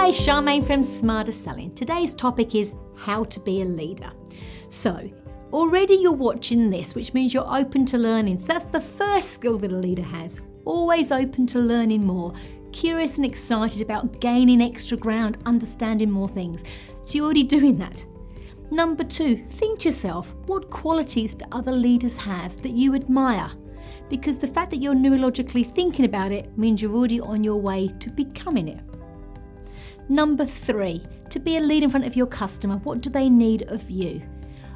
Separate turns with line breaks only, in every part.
Hi, Charmaine from Smarter Selling. Today's topic is how to be a leader. So, already you're watching this, which means you're open to learning. So that's the first skill that a leader has. Always open to learning more, curious and excited about gaining extra ground, understanding more things. So you're already doing that. Number 2, think to yourself, what qualities do other leaders have that you admire? Because the fact that you're neurologically thinking about it means you're already on your way to becoming it. Number 3, to be a leader in front of your customer, what do they need of you?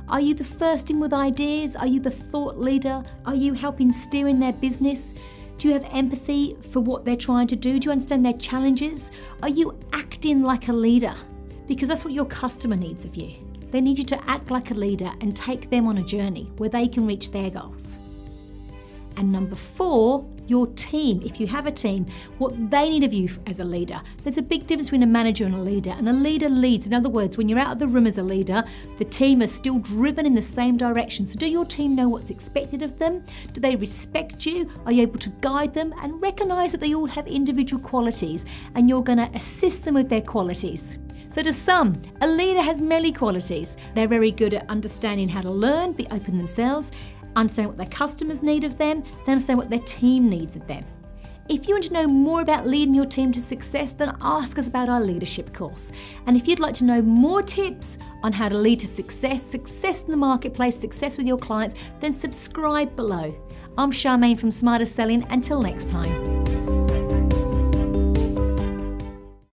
Are you the first in with ideas? Are you the thought leader? Are you helping steer in their business? Do you have empathy for what they're trying to do? Do you understand their challenges? Are you acting like a leader? Because that's what your customer needs of you. They need you to act like a leader and take them on a journey where they can reach their goals. And number 4, your team. If you have a team, what they need of you as a leader. There's a big difference between a manager and a leader. And a leader leads. In other words, when you're out of the room as a leader, the team are still driven in the same direction. So do your team know what's expected of them? Do they respect you? Are you able to guide them? And recognize that they all have individual qualities and you're going to assist them with their qualities. So to some, a leader has many qualities. They're very good at understanding how to learn, be open themselves, understand what their customers need of them, they understand what their team needs of them. If you want to know more about leading your team to success, then ask us about our leadership course. And if you'd like to know more tips on how to lead to success in the marketplace, success with your clients, then subscribe below. I'm Charmaine from Smarter Selling. Until next time.